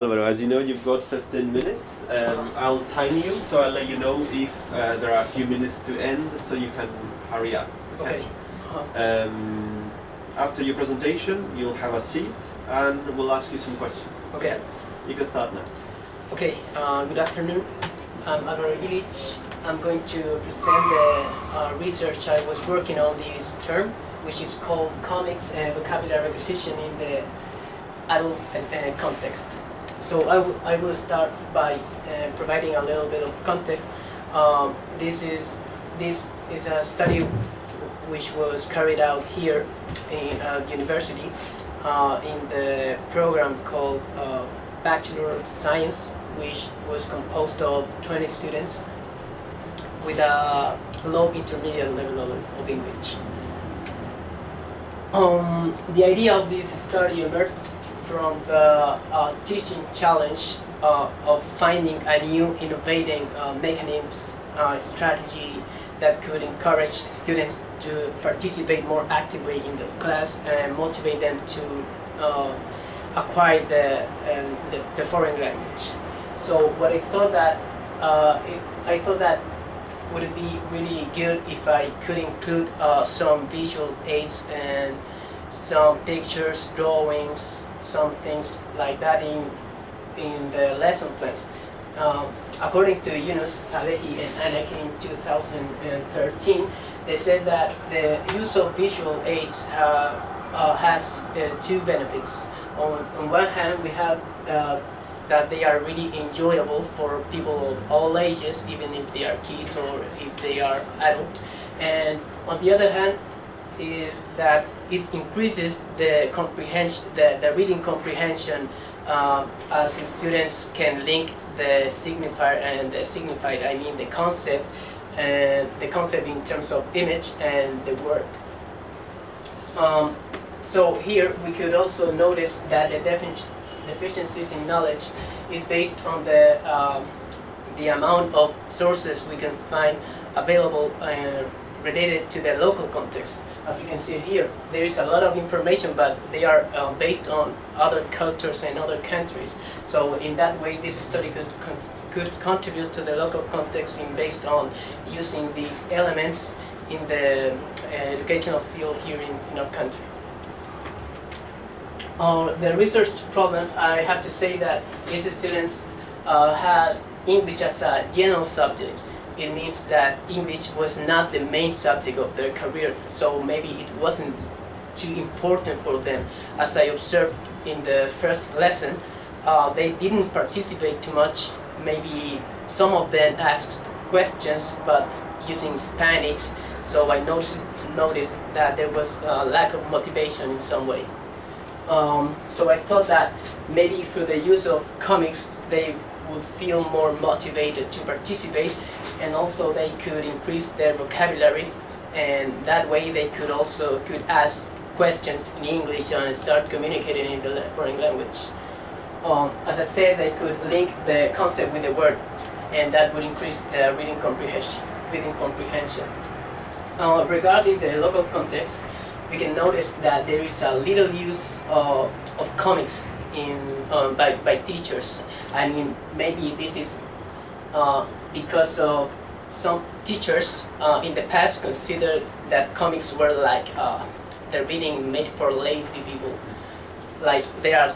Álvaro, as you know, you've got 15 minutes. I'll time you, so I'll let you know if there are a few minutes to end, so you can hurry up. Okay. After your presentation, you'll have a seat, and we'll ask you some questions. Okay. You can start now. Okay. Good afternoon. I'm Álvaro Ilic. I'm going to present the research I was working on this term, which is called comics and vocabulary acquisition in the adult context. So I will start by providing a little bit of context. This is a study which was carried out here in University in the program called Bachelor of Science, which was composed of 20 students with a low intermediate level of English. The idea of this study emerged from the teaching challenge of finding a new innovating mechanism, strategy that could encourage students to participate more actively in the class and motivate them to acquire the foreign language. So what I thought that would it be really good if I could include some visual aids and some pictures, drawings, some things like that in the lesson plans. According to Yunus, Salehi and Anaki in 2013, they said that the use of visual aids has two benefits. On one hand, we have that they are really enjoyable for people of all ages, even if they are kids or if they are adult. And on the other hand, is that it increases the comprehension, the reading comprehension, as students can link the signifier and the signified. I mean the concept in terms of image and the word. So here we could also notice that the deficiencies in knowledge is based on the amount of sources we can find available related to the local context. As you can see here, there is a lot of information, but they are based on other cultures and other countries. So in that way, this study could contribute to the local context based on using these elements in the educational field here in our country. The research problem, I have to say that these students had English as a general subject. It means that English was not the main subject of their career, so maybe it wasn't too important for them. As I observed in the first lesson, they didn't participate too much. Maybe some of them asked questions, but using Spanish, so I noticed that there was a lack of motivation in some way. So I thought that maybe through the use of comics, they would feel more motivated to participate, and also they could increase their vocabulary, and that way they could ask questions in English and start communicating in the foreign language. As I said, they could link the concept with the word, and that would increase the reading comprehension. Regarding the local context, we can notice that there is a little use of comics by teachers. I mean, maybe this is because of some teachers in the past considered that comics were like the reading made for lazy people. Like they are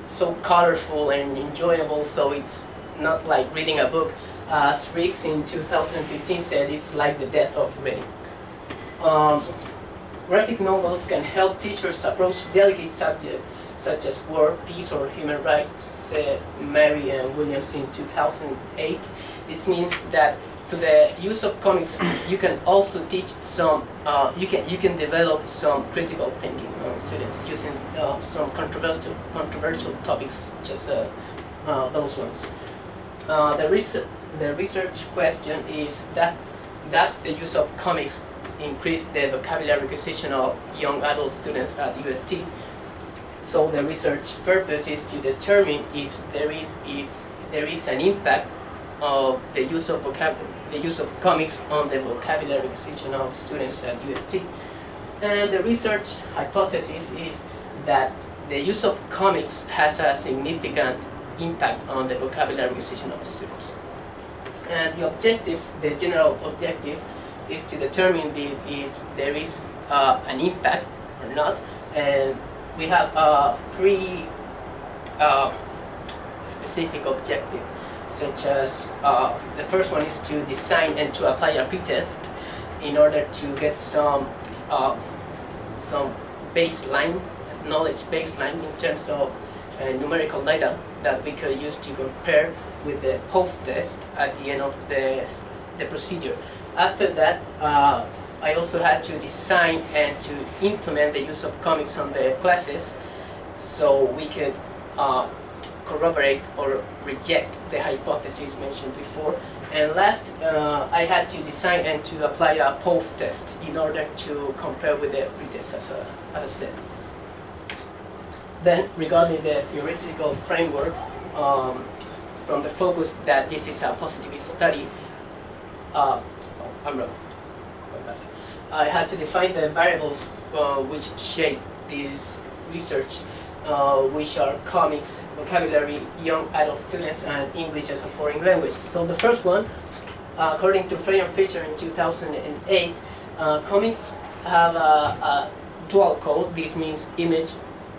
so colorful and enjoyable, so it's not like reading a book. As Riggs in 2015 said, it's like the death of reading. Graphic novels can help teachers approach delicate subjects such as war, peace, or human rights, said Mary and Williams in 2008. It means that through the use of comics, you can also teach some, you can develop some critical thinking on students using some controversial topics, just those ones. The research question is that does the use of comics increase the vocabulary acquisition of young adult students at UST? So the research purpose is to determine if there is an impact of the use of comics on the vocabulary acquisition of students at UST. And the research hypothesis is that the use of comics has a significant impact on the vocabulary acquisition of students. And the objectives, the general objective, is to determine if there is an impact or not. And we have three specific objectives, such as the first one is to design and to apply a pretest in order to get some baseline, knowledge baseline in terms of numerical data that we could use to compare with the post-test at the end of the procedure. After that, I also had to design and to implement the use of comics on the classes so we could corroborate or reject the hypothesis mentioned before. And last, I had to design and to apply a post-test in order to compare with the pretest, as I said. Then, regarding the theoretical framework, from the focus that this is a positivist study, I had to define the variables which shape this research, which are comics, vocabulary, young adult students, and English as a foreign language. So the first one, according to Frey and Fisher in 2008, comics have a dual code. This means image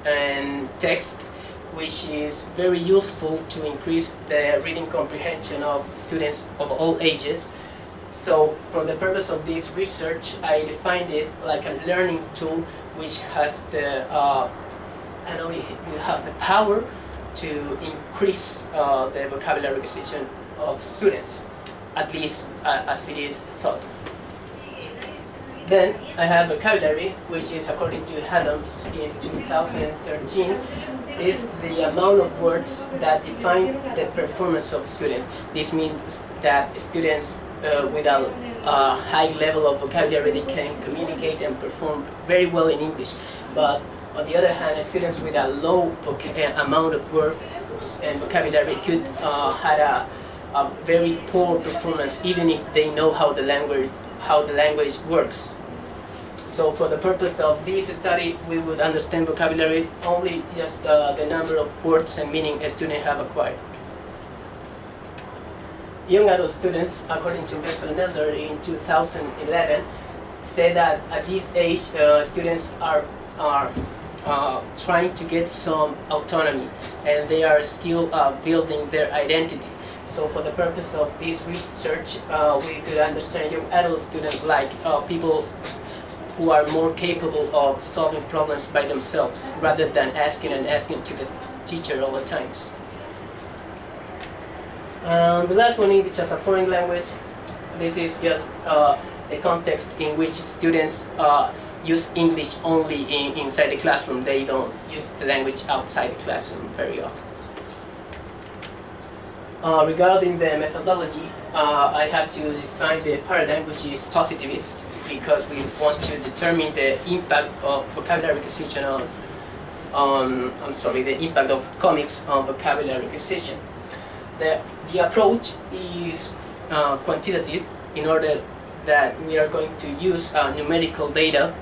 and text, which is very useful to increase the reading comprehension of students of all ages. So, for the purpose of this research, I defined it like a learning tool which has the we have the power to increase the vocabulary acquisition of students, at least as it is thought. Then I have vocabulary, which is, according to Adams in 2013, is the amount of words that define the performance of students. This means that students with a high level of vocabulary, they can communicate and perform very well in English. But on the other hand, students with a low amount of words and vocabulary could have a very poor performance, even if they know how the language works. So for the purpose of this study, we would understand vocabulary only just the number of words and meaning a student have acquired. Young adult students, according to Bessel and Elder in 2011, say that at this age, students are trying to get some autonomy, and they are still building their identity. So for the purpose of this research, we could understand young adult students like people who are more capable of solving problems by themselves rather than asking to the teacher all the times. The last one, English as a foreign language. This is just the context in which students use English only inside the classroom. They don't use the language outside the classroom very often. Regarding the methodology, I have to define the paradigm, which is positivist, because we want to determine the impact of vocabulary acquisition the impact of comics on vocabulary acquisition. The approach is quantitative, in order that we are going to use numerical data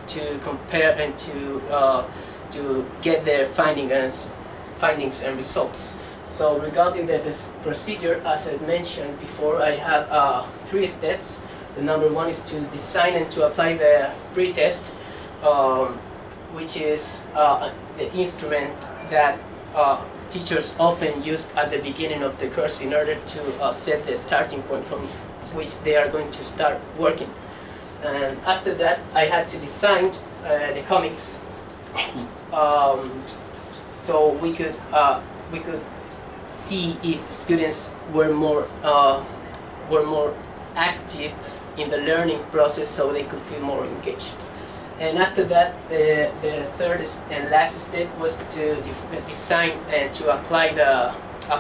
to compare and to get their findings and results. So regarding this procedure, as I mentioned before, I have 3 steps. The number 1 is to design and to apply the pretest, which is the instrument that teachers often use at the beginning of the course in order to set the starting point from which they are going to start working. And after that, I had to design the comics, so we could see if students were more active in the learning process, so they could feel more engaged. And after that, the third and last step was to design and to apply a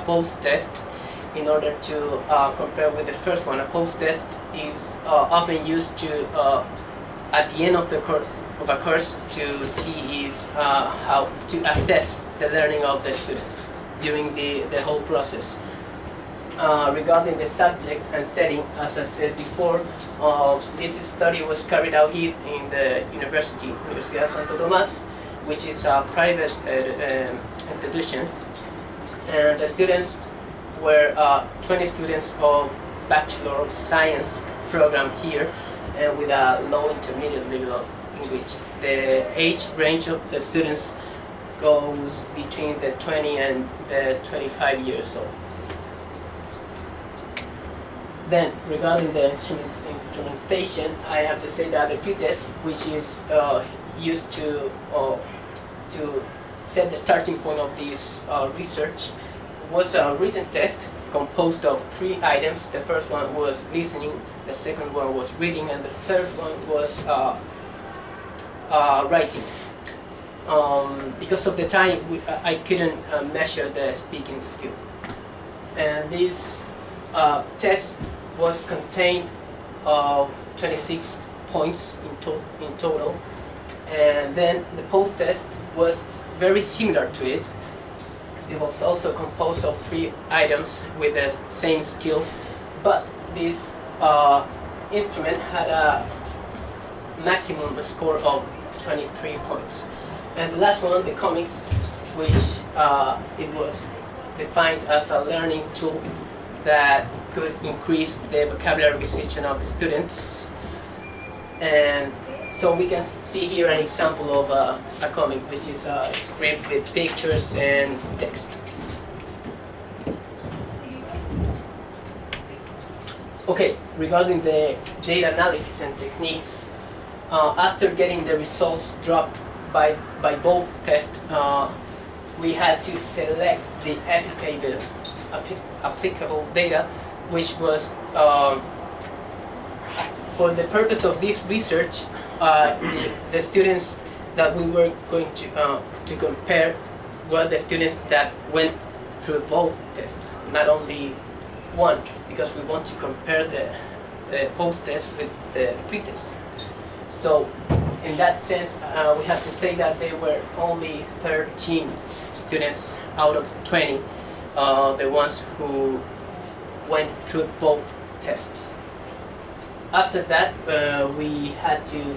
post-test in order to compare with the first one. A post-test is often used to at the end of a course to see if how to assess the learning of the students during the whole process. Regarding the subject and setting, as I said before, this study was carried out here in the Universidad, Santo Tomás, which is a private institution. and the students were 20 students of Bachelor of Science program here, and with a low intermediate level of English. The age range of the students goes between the 20 and the 25 years old. Then, regarding the instrumentation, I have to say that the pretest, which is used to set the starting point of this research, was a written test composed of 3 items. The first one was listening, the second one was reading, and the third one was writing. Because of the time, I couldn't measure the speaking skill. And this test was contained 26 points in total. And then the post-test was very similar to it. It was also composed of 3 items with the same skills, but this instrument had a maximum score of 23 points. And the last one, the comics, which it was defined as a learning tool that could increase the vocabulary acquisition of students. And so we can see here an example of a comic, which is a script with pictures and text. Okay, regarding the data analysis and techniques, after getting the results dropped by both tests, we had to select the applicable data, which was for the purpose of this research, the students that we were going to compare were the students that went through both tests, not only one, because we want to compare the post-test with the pre-test. So in that sense, we have to say that there were only 13 students out of 20, the ones who went through both tests. After that, we had to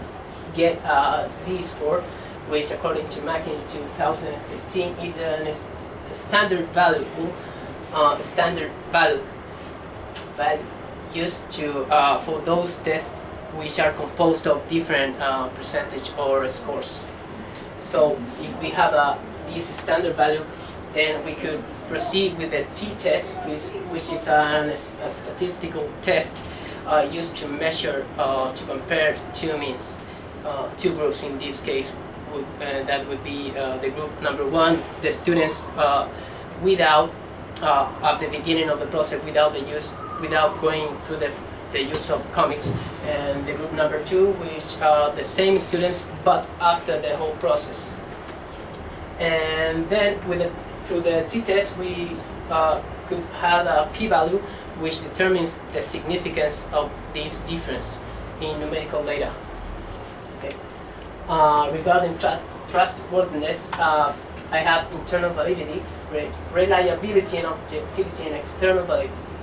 get a Z-score, which according to Mack in 2015 is a standard value used to for those tests which are composed of different percentage or scores. So if we have this standard value, then we could proceed with the t-test, which is a statistical test used to measure, to compare 2 means, 2 groups in this case. That would be the group number 1, the students without, at the beginning of the process, without going through the use of comics, and the group number 2, which are the same students but after the whole process. And then through the t-test, we could have a p-value which determines the significance of this difference in numerical data. Okay. Regarding trustworthiness, I have internal validity, reliability and objectivity, and external validity,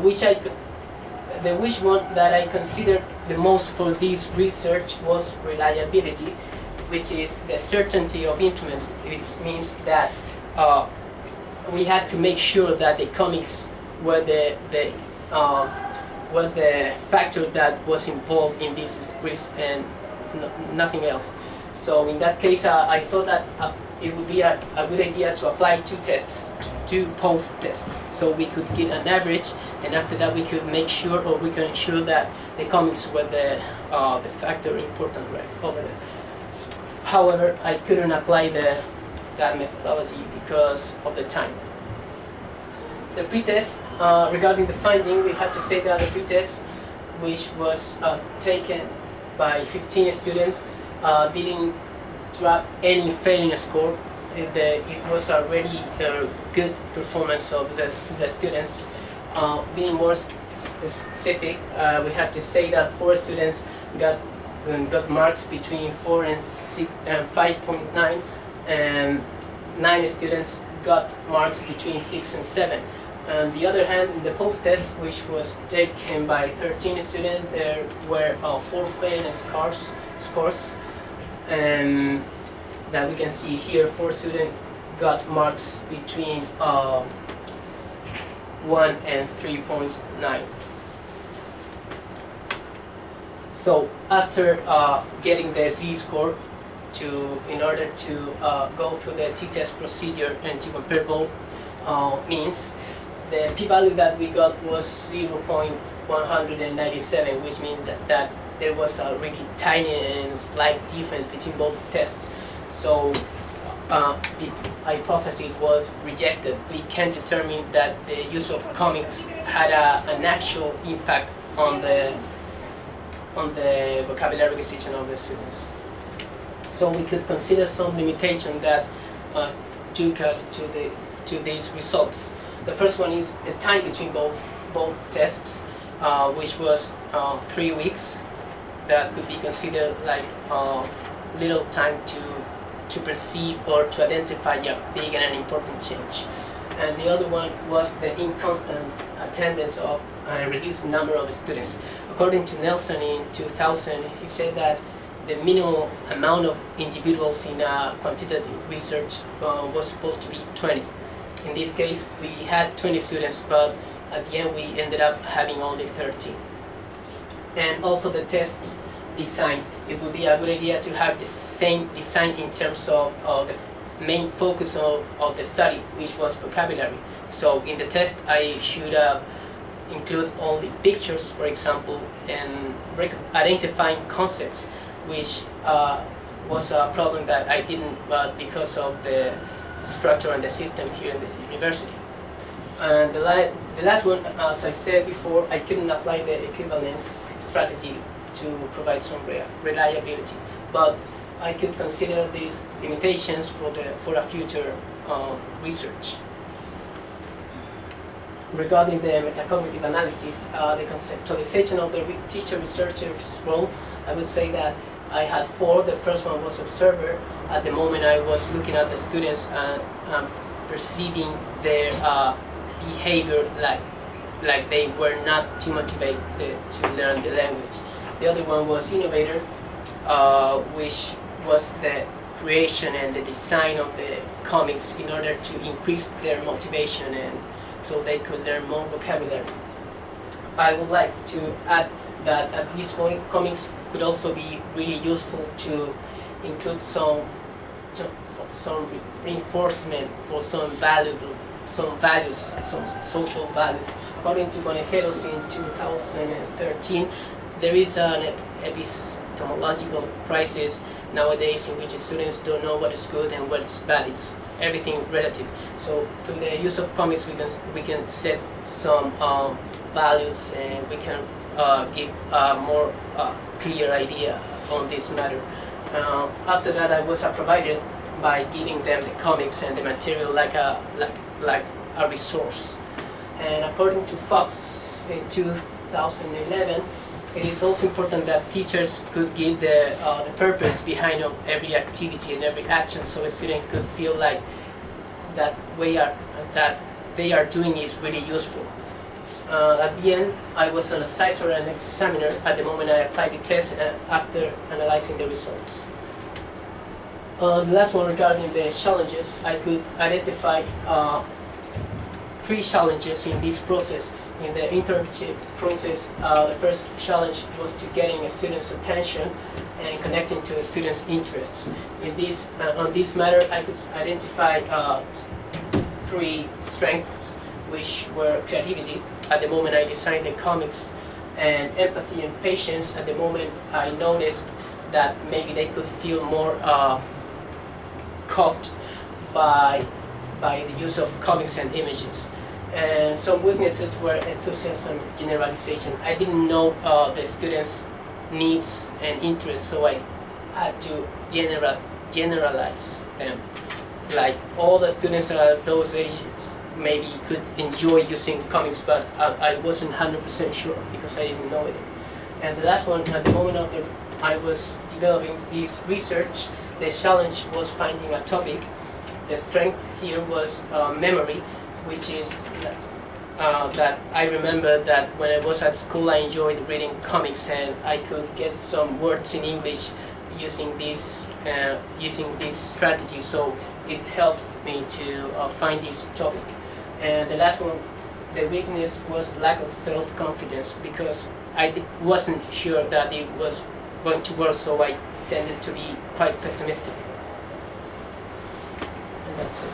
which one that I considered the most for this research was reliability, which is the certainty of instrument. It means that we had to make sure that the comics were the factor that was involved in this quiz and nothing else. So in that case, I thought that it would be a good idea to apply 2 tests, 2 post-tests, so we could get an average, and after that we could make sure, or we can ensure that the comics were the factor important right over there. However, I couldn't apply that methodology because of the time. The pretest, regarding the finding, we have to say that the pretest, which was taken by 15 students, didn't drop any failing score. It was already a good performance of the students. Being more specific, we have to say that 4 students got marks between 4 and 5.9, and 9 students got marks between 6 and 7. On the other hand, in the post-test, which was taken by 13 students, there were 4 failing scores, and that we can see here. 4 students got marks between 1 and 3.9. So after getting the Z-score in order to go through the t-test procedure and to compare both means, the p-value that we got was 0.197, which means that there was a really tiny and slight difference between both tests. So the hypothesis was rejected. We can determine that the use of comics had an actual impact on the vocabulary acquisition of the students. So we could consider some limitation that took us to these results. The first one is the time between both tests, which was 3 weeks. That could be considered like little time to perceive or to identify a big and an important change. And the other one was the inconstant attendance of a reduced number of students. According to Nelson in 2000, he said that the minimum amount of individuals in quantitative research was supposed to be 20. In this case, we had 20 students, but at the end we ended up having only 13. And also the test design. It would be a good idea to have the same design in terms of the main focus of the study, which was vocabulary. So in the test, I should include only pictures, for example, and identifying concepts, which was a problem that I didn't because of the structure and the system here in the university. And the last one, as I said before, I couldn't apply the equivalence strategy to provide some reliability, but I could consider these limitations for a future research. Regarding the metacognitive analysis, the conceptualization of the teacher-researcher's role, I would say that I had 4. The first one was observer. At the moment I was looking at the students and perceiving their behavior like they were not too motivated to learn the language. The other one was innovator, which was the creation and the design of the comics in order to increase their motivation and so they could learn more vocabulary. I would like to add that at this point, comics could also be really useful to include some reinforcement for some values, some social values. According to Conejeros in 2013, there is an epistemological crisis nowadays in which students don't know what is good and what is bad. It's everything relative. So through the use of comics, we can set some values and we can give a more clear idea on this matter. After that, I was provided by giving them the comics and the material like a resource. And according to Fox in 2011, it is also important that teachers could give the purpose behind of every activity and every action, so a student could feel like that they are doing is really useful. At the end, I was an assessor and examiner at the moment I applied the test after analyzing the results. The last one regarding the challenges, I could identify 3 challenges in this process. In the internship process, the first challenge was to getting a student's attention and connecting to a student's interests. On this matter, I could identify 3 strengths, which were creativity. At the moment I designed the comics, and empathy and patience. At the moment I noticed that maybe they could feel more caught by the use of comics and images. And some weaknesses were enthusiasm, generalization. I didn't know the students' needs and interests, so I had to generalize them. Like all the students at those ages maybe could enjoy using comics, but I wasn't 100% sure because I didn't know it. And the last one, at the moment I was developing this research, the challenge was finding a topic. The strength here was memory, which is that I remember that when I was at school I enjoyed reading comics and I could get some words in English using this strategy. So it helped me to find this topic. And the last one, the weakness was lack of self-confidence, because I wasn't sure that it was going to work, so I tended to be quite pessimistic. And that's it.